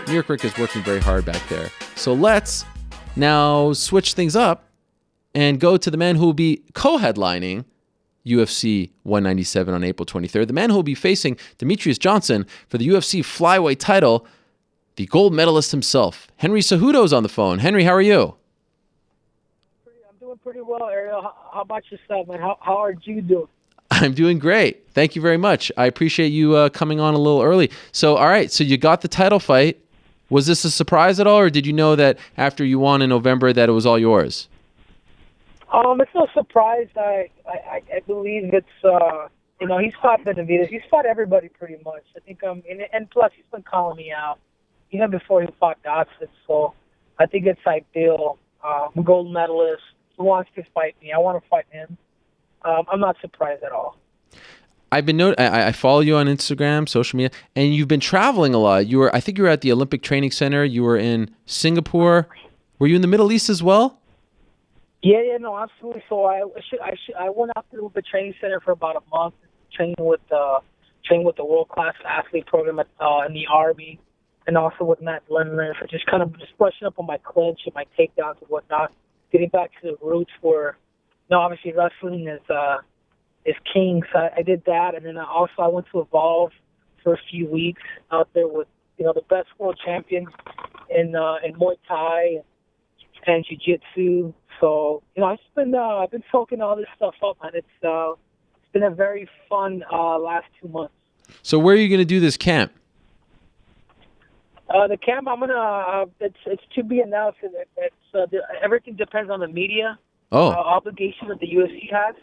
New York Rick is working very hard back there. So let's now switch things up and go to the man who will be co-headlining UFC 197 on April 23rd. The man who will be facing Demetrious Johnson for the UFC flyweight title, the gold medalist himself. Henry Cejudo is on the phone. Henry, how are you? I'm doing pretty well, Ariel. How about yourself, man? How are you doing? I'm doing great. Thank you very much. I appreciate you coming on a little early. So, all right, so you got the title fight. Was this a surprise at all, or did you know that after you won in November that it was all yours? It's no surprise. I believe it's, he's fought Benavidez. He's fought everybody pretty much. I think, and plus he's been calling me out even before he fought Dodson. So I think it's ideal. I'm a gold medalist. He wants to fight me. I want to fight him. I'm not surprised at all. I follow you on Instagram, social media, and you've been traveling a lot. I think you were at the Olympic Training Center. You were in Singapore. Were you in the Middle East as well? Yeah, no, absolutely. So I went out to the Olympic Training Center for about a month, training with the world-class athlete program in the Army, and also with Matt Lindler for just brushing up on my clinch and my takedowns and whatnot, getting back to the roots where, obviously wrestling is king. So I did that, and then I went to Evolve for a few weeks out there with the best world champions in Muay Thai and Jiu-Jitsu. So I've been soaking all this stuff up, man. It's been a very fun last 2 months. So where are you going to do this camp? The camp I'm gonna it's to be announced. Everything depends on the media obligation that the UFC has.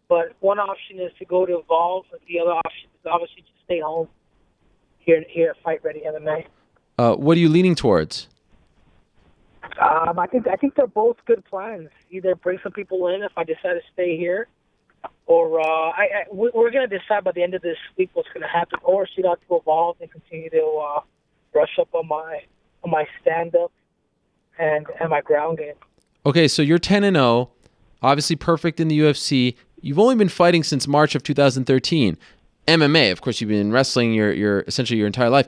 But one option is to go to Evolve, and the other option is obviously to stay home here at Fight Ready MMA. What are you leaning towards? I think they're both good plans. Either bring some people in if I decide to stay here, or we're going to decide by the end of this week what's going to happen, or shoot out to Evolve and continue to brush up on my stand-up and my ground game. Okay, so you're 10-0, obviously perfect in the UFC. You've only been fighting since March of 2013. MMA, of course, you've been wrestling your essentially your entire life.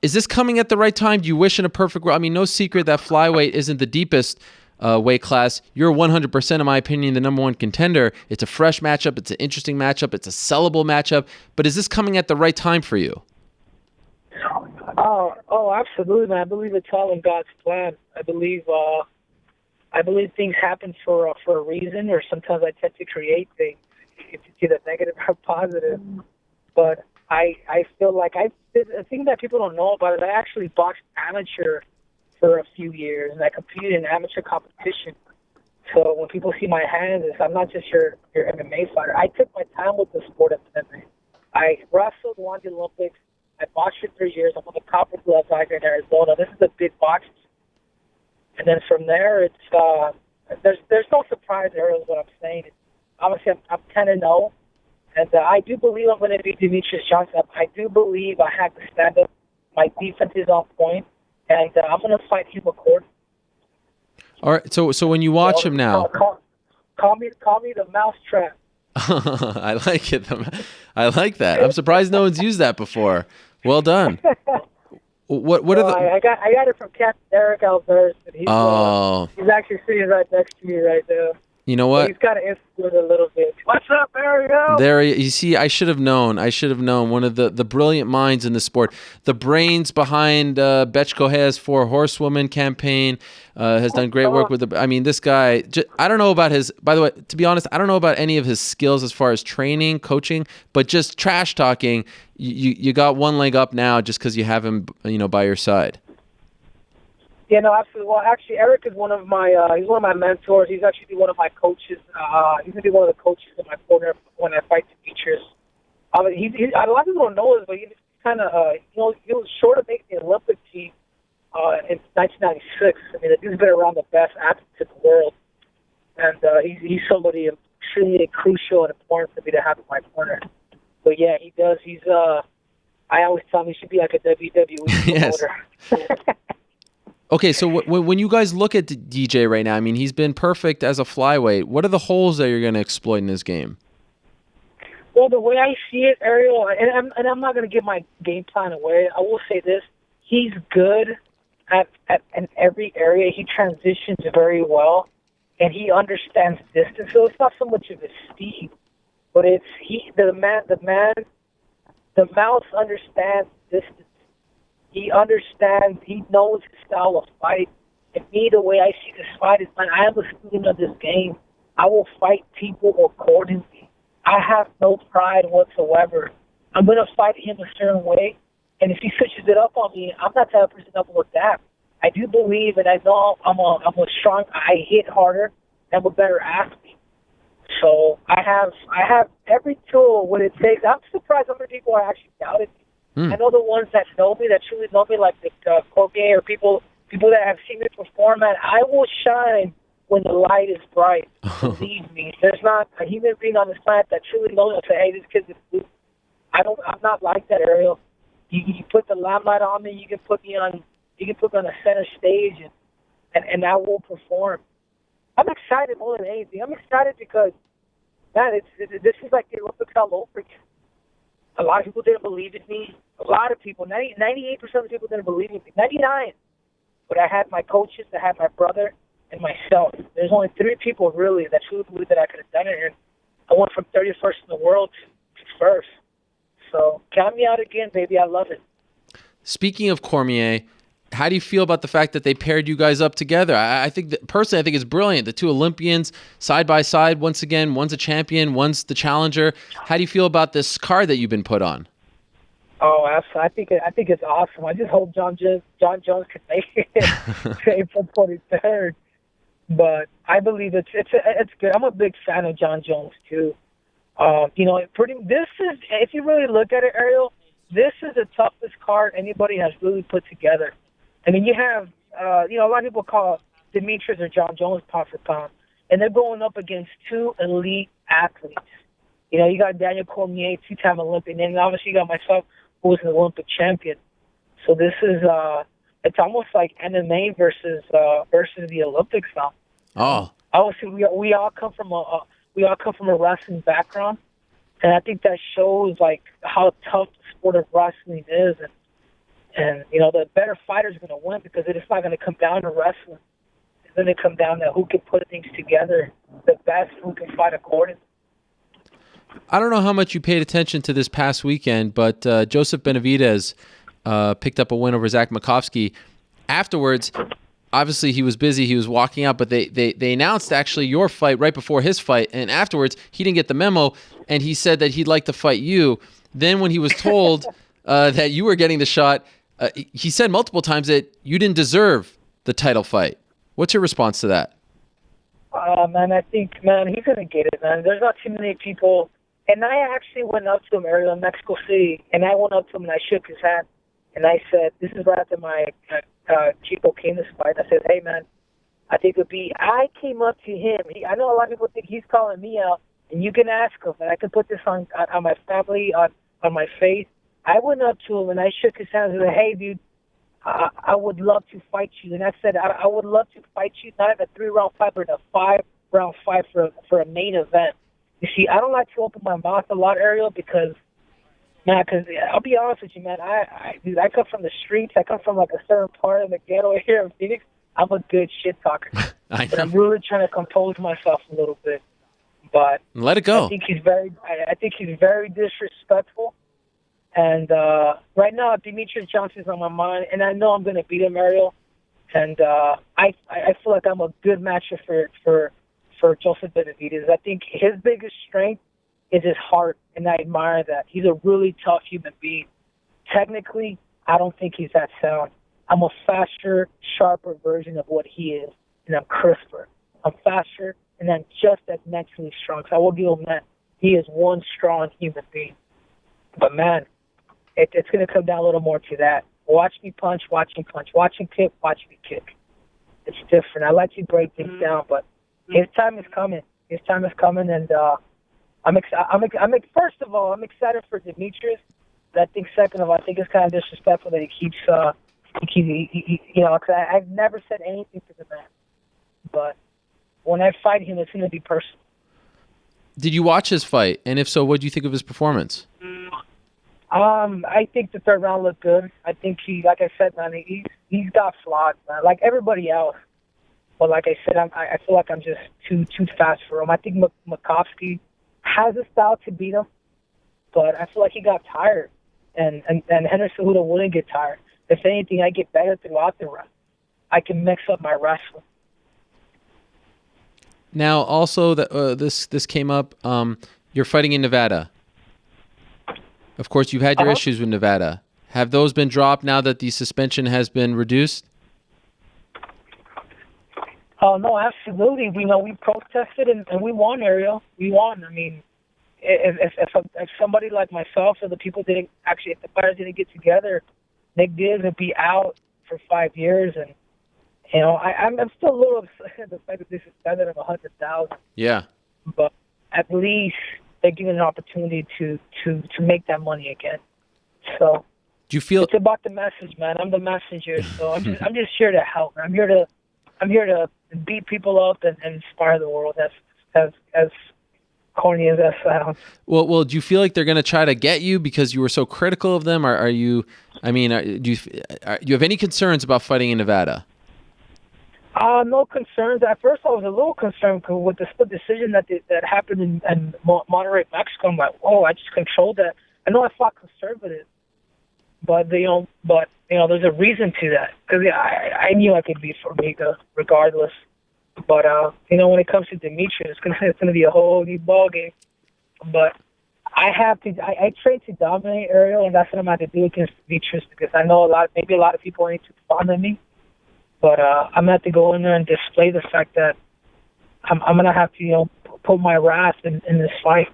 Is this coming at the right time? Do you wish in a perfect world? I mean, no secret that flyweight isn't the deepest weight class. You're 100%, in my opinion, the number one contender. It's a fresh matchup. It's an interesting matchup. It's a sellable matchup. But is this coming at the right time for you? Oh, absolutely, man. I believe it's all in God's plan. I believe things happen for a reason, or sometimes I tend to create things. It's either negative or positive. But I feel like the thing that people don't know about it, I actually boxed amateur for a few years, and I competed in amateur competition. So when people see my hands, I'm not just your MMA fighter. I took my time with the sport of MMA. I wrestled, won the Olympics. I boxed for 3 years. I'm on the copper glove tiger in Arizona. This is a big box. And then from there, it's there's no surprise there is what I'm saying. Obviously, I'm 10-0. And I do believe I'm going to beat Demetrious Johnson. I do believe I have to stand up. My defense is on point, and I'm going to fight him accordingly. All right. So when you watch him now, call me the mousetrap. I like it. I like that. I'm surprised no one's used that before. Well done. What are the? I got it from Captain Eric Alvarez. He's actually sitting right next to me right now. You know what? He's got to influence a little bit. What's up, Ariel? There, you see, I should have known. One of the brilliant minds in the sport. The brains behind Betch Kohei's 4 Horsewoman campaign has done great work with this guy, I don't know about his, by the way, to be honest, I don't know about any of his skills as far as training, coaching, but just trash talking, you got one leg up now just because you have him, by your side. Yeah, no, absolutely. Well, actually, Eric is one of my he's one of my mentors. He's actually one of my coaches. He's gonna be one of the coaches in my corner when I fight Demetrious. A lot of people don't know this, but he's kind of he was short of making the Olympic team in 1996. I mean, he's been around the best athletes in the world, and he's somebody extremely crucial and important for me to have in my corner. But yeah, he does. I always tell him he should be like a WWE promoter. Yes. Okay, so when you guys look at DJ right now, he's been perfect as a flyweight. What are the holes that you're going to exploit in his game? Well, the way I see it, Ariel, and I'm not going to give my game plan away. I will say this: he's good at in every area. He transitions very well, and he understands distance. So it's not so much of his speed, but it's the mouse understands distance. He understands. He knows his style of fight. And me, the way I see this fight is, man, I am a student of this game. I will fight people accordingly. I have no pride whatsoever. I'm going to fight him a certain way, and if he switches it up on me, I'm not the type of person that will adapt. I do believe, and I know I'm a strong. I hit harder. I'm a better athlete. So I have every tool what it takes. I'm surprised how many people are actually doubted me. I know the ones that know me, that truly know me, like the Cormier or people that have seen me perform. Man, I will shine when the light is bright. Believe me, there's not a human being on this planet that truly knows and say, "Hey, this kid's a fluke." I'm not like that, Ariel. You put the limelight on me. You can put me on the center stage, and I will perform. I'm excited more than anything. I'm excited because, man, this is like the Olympics all over again. A lot of people didn't believe in me. A lot of people, 98% of the people didn't believe in me. 99. But I had my coaches, I had my brother, and myself. There's only 3 people really that truly believed that I could have done it. And I went from 31st in the world to first. So count me out again, baby. I love it. Speaking of Cormier, how do you feel about the fact that they paired you guys up together? I think that personally, I think it's brilliant. The 2 Olympians side by side once again. One's a champion, one's the challenger. How do you feel about this card that you've been put on? Oh, absolutely. I think it's awesome. I just hope John Jones can make it April 23rd. But I believe it's good. I'm a big fan of John Jones too. This is, if you really look at it, Ariel, this is the toughest card anybody has really put together. I mean, you have, a lot of people call Demetrious or John Jones pound for pound, and they're going up against 2 elite athletes. You got Daniel Cormier, 2-time Olympian, and obviously you got myself, who was an Olympic champion. So this is, it's almost like MMA versus the Olympics now. Oh, obviously we all come from a wrestling background, and I think that shows like how tough the sport of wrestling is, and the better fighter's going to win because it's not going to come down to wrestling. It's going to come down to who can put things together, the best who can fight accordingly. I don't know how much you paid attention to this past weekend, but Joseph Benavidez picked up a win over Zach Makovsky. Afterwards, obviously he was busy, he was walking out, but they announced actually your fight right before his fight, and afterwards he didn't get the memo, and he said that he'd like to fight you. Then when he was told that you were getting the shot, he said multiple times that you didn't deserve the title fight. What's your response to that? Man, I think, he's going to get it, man. There's not too many people. And I actually went up to him earlier in Mexico City, and I went up to him and I shook his hand, and I said, this is right after my Chico Canis fight. I said, hey, man, I think it would be, I came up to him. I know a lot of people think he's calling me out, and you can ask him, and I can put this on my family, on my face. I went up to him and I shook his hand and said, hey, dude, I would love to fight you. And I said, I would love to fight you, not in a 3-round fight, but in a 5-round fight for a main event. You see, I don't like to open my mouth a lot, Ariel, because I'll be honest with you, man. I come from the streets. I come from like a certain part of the ghetto here in Phoenix. I'm a good shit talker. But I'm really trying to compose myself a little bit. But let it go. I think he's very disrespectful. And right now, Demetrious Johnson is on my mind, and I know I'm going to beat him, Ariel. And I feel like I'm a good matchup for Joseph Benavidez. I think his biggest strength is his heart, and I admire that. He's a really tough human being. Technically, I don't think he's that sound. I'm a faster, sharper version of what he is, and I'm crisper. I'm faster, and I'm just as mentally strong. So I will give him that. He is one strong human being. But, man, it's going to come down a little more to that. Watch me punch, watch me punch. Watch him kick, watch me kick. It's different. I like to break things down, but his time is coming. His time is coming, and first of all, I'm excited for Demetrious. But I think second of all, I think it's kind of disrespectful that he keeps because I've never said anything to the man. But when I fight him, it's going to be personal. Did you watch his fight? And if so, what do you think of his performance? I think the third round looked good. I think he, like I said, man, he's got flaws, man, like everybody else. But like I said, I feel like I'm just too fast for him. I think Makovsky has a style to beat him, but I feel like he got tired, and Henry Cejudo wouldn't get tired. If anything, I get better throughout the round. I can mix up my wrestling. Now, also, this came up. You're fighting in Nevada. Of course, you've had your issues with Nevada. Have those been dropped now that the suspension has been reduced? Oh, no, absolutely. We protested and we won, Ariel. We won. I mean, if somebody like myself or the people if the fighters didn't get together, Nick Diaz would be out for 5 years. And, I'm still a little upset the fact that they suspended him 100,000. Yeah. But at least they're given an opportunity to make that money again. So do you feel it's about the message, man? I'm the messenger, so I'm just here to help. I'm here to beat people up and inspire the world. As corny as that sounds. Well, do you feel like they're going to try to get you because you were so critical of them? Are you? I mean, do you have any concerns about fighting in Nevada? No concerns. At first, I was a little concerned with the split decision that happened in Monterrey, Mexico. I'm like, oh, I just controlled that. I know I fought conservative, but there's a reason to that because I knew I could beat Formiga regardless. But when it comes to Demetrious, it's gonna be a whole new ball game. But I train to dominate, Ariel, and that's what I'm going to do against Demetrious because I know maybe a lot of people ain't too fond of me. But I'm going to have to go in there and display the fact that I'm going to have to, put my wrath in this fight.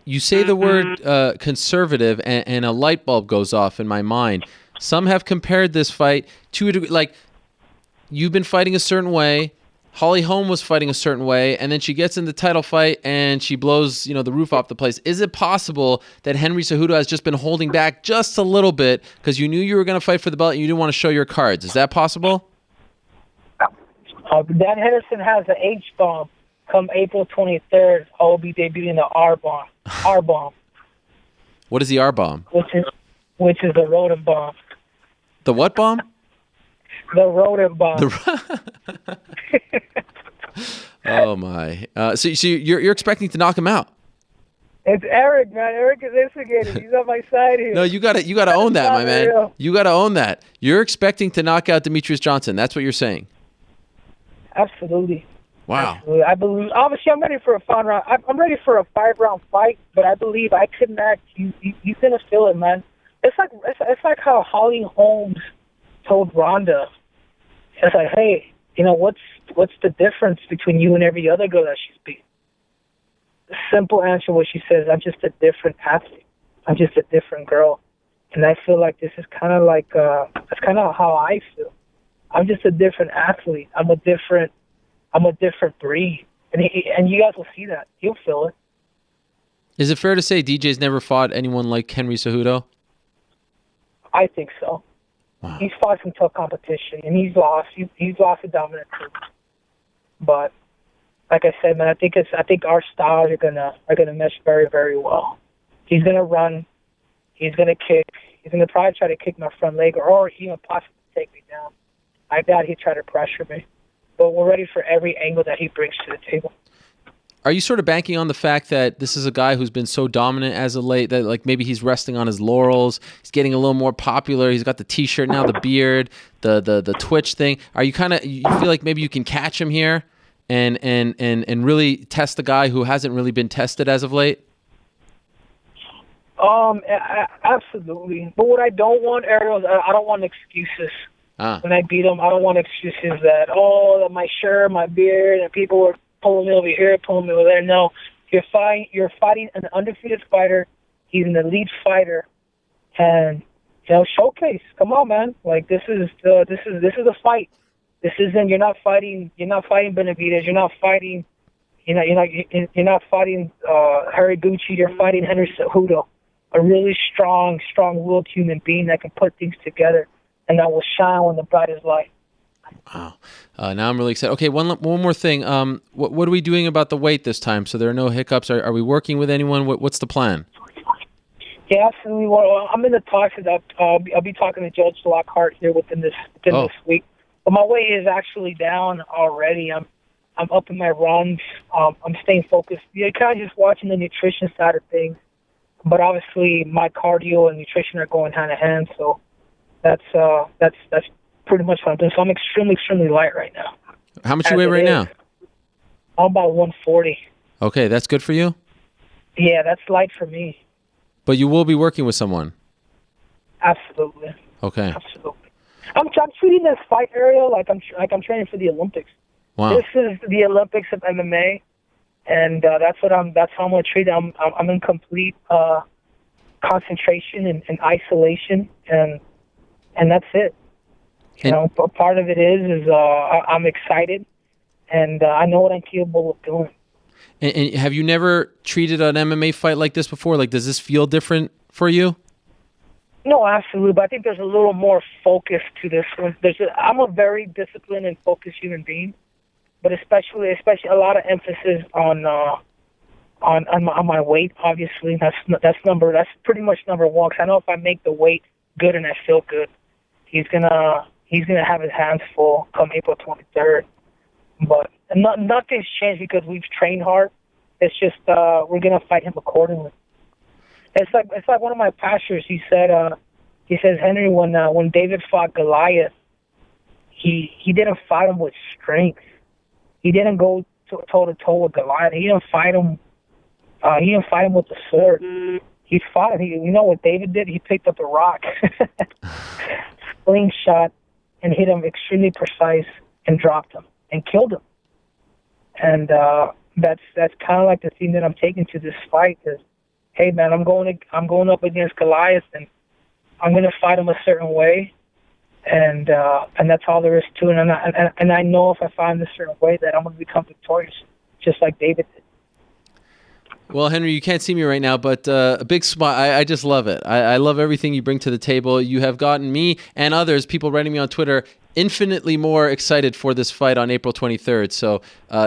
You say the word conservative, and a light bulb goes off in my mind. Some have compared this fight to a degree, like you've been fighting a certain way, Holly Holm was fighting a certain way, and then she gets in the title fight and she blows, the roof off the place. Is it possible that Henry Cejudo has just been holding back just a little bit because you knew you were going to fight for the belt and you didn't want to show your cards? Is that possible? Dan Henderson has an H-bomb. Come April 23rd, I will be debuting the R-bomb. R-bomb. What is the R-bomb? Which is the rodent bomb. The what bomb? The rodent bomb. Oh my! So you're expecting to knock him out? It's Eric, man. Eric is instigating. He's on my side here. No, you gotta own that, my man. Real. You gotta own that. You're expecting to knock out Demetrious Johnson. That's what you're saying. Absolutely. Wow. Absolutely. I believe. Obviously, I'm ready for a 5-round. I'm ready for a 5-round fight, but I believe I connect. You're gonna feel it, man. It's like how Holly Holmes told Ronda. It's like, hey, what's the difference between you and every other girl that she's beat? The simple answer was she says, I'm just a different athlete. I'm just a different girl. And I feel like this is kind of like, that's kind of how I feel. I'm just a different athlete. I'm a different breed. And you guys will see that. You'll feel it. Is it fair to say DJ's never fought anyone like Henry Cejudo? I think so. Wow. He's fought some tough competition, and he's lost. He's lost a dominant group. But like I said, man, I think our styles are gonna mesh very, very well. He's gonna run. He's gonna kick. He's gonna probably try to kick my front leg, or even possibly take me down. I doubt he'd try to pressure me. But we're ready for every angle that he brings to the table. Are you sort of banking on the fact that this is a guy who's been so dominant as of late that like maybe he's resting on his laurels? He's getting a little more popular. He's got the T-shirt now, the beard, the Twitch thing. Are you you feel like maybe you can catch him here and really test the guy who hasn't really been tested as of late? Absolutely. But what I don't want, Ariel, I don't want excuses. When I beat him, I don't want excuses that my shirt, my beard, and people were pulling me over here, pulling me over there. No, you're fighting an undefeated fighter. He's an elite fighter, and showcase. Come on, man! Like this is a fight. This isn't. You're not fighting. You're not fighting Benavidez. You're not fighting. You're not fighting Haraguchi. You're fighting Henry Cejudo, a really strong-willed human being that can put things together and that will shine when the brightest light. Wow. Now I'm really excited. Okay, one more thing. What are we doing about the weight this time? So there are no hiccups. Are we working with anyone? What's the plan? Yeah, absolutely. Well, I'm in the talks. I'll be talking to Judge Lockhart here within this week. But my weight is actually down already. I'm up in my runs. I'm staying focused. You're kind of just watching the nutrition side of things. But obviously, my cardio and nutrition are going hand in hand. So that's pretty much what I'm doing. So I'm extremely light right now. How much you weigh right now? I'm about 140. Okay, that's good for you? Yeah, that's light for me. But you will be working with someone? Absolutely. Okay. Absolutely. I'm treating this fight, Ariel, like I'm training for the Olympics. Wow. This is the Olympics of MMA, and that's how I'm going to treat it. I'm in complete concentration and isolation, and that's it. You know, part of it is I'm excited, and I know what I'm capable of doing. And have you never treated an MMA fight like this before? Like, does this feel different for you? No, absolutely. But I think there's a little more focus to this one. I'm a very disciplined and focused human being, but especially a lot of emphasis on my weight. Obviously, that's pretty much number one. 'Cause I know if I make the weight good and I feel good, he's gonna have his hands full come April 23rd. But nothing's changed because we've trained hard. It's just we're gonna fight him accordingly. It's like one of my pastors. He says Henry, when David fought Goliath, he didn't fight him with strength. He didn't go toe to toe with Goliath. He didn't fight him. He didn't fight him with the sword. He fought him. You know what David did? He picked up a rock, slingshot, and hit him extremely precise and dropped him and killed him. And that's kind of like the theme that I'm taking to this fight. Is, hey man, I'm going up against Goliath, and I'm going to fight him a certain way, and that's all there is to it. And I know if I fight him a certain way that I'm going to become victorious, just like David did. Well, Henry, you can't see me right now, but a big smile. I just love it. I love everything you bring to the table. You have gotten me and others, people writing me on Twitter, infinitely more excited for this fight on April 23rd. So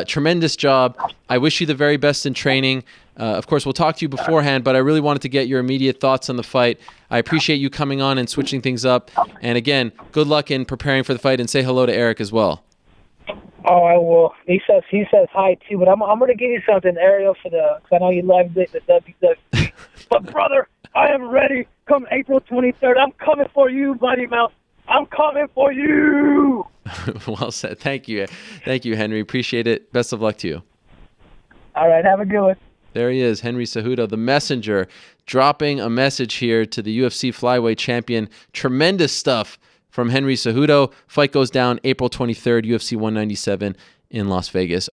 tremendous job. I wish you the very best in training. Of course, we'll talk to you beforehand, but I really wanted to get your immediate thoughts on the fight. I appreciate you coming on and switching things up. And again, good luck in preparing for the fight, and say hello to Eric as well. Oh, I will. He says hi too, but I'm going to give you something, Ariel, because I know you love the WWE. But brother, I am ready. Come April 23rd, I'm coming for you, Mighty Mouse. I'm coming for you. Well said. Thank you, Henry. Appreciate it. Best of luck to you. All right, have a good one. There he is, Henry Cejudo, the messenger, dropping a message here to the UFC flyweight champion. Tremendous stuff from Henry Cejudo. Fight goes down April 23rd, UFC 197 in Las Vegas.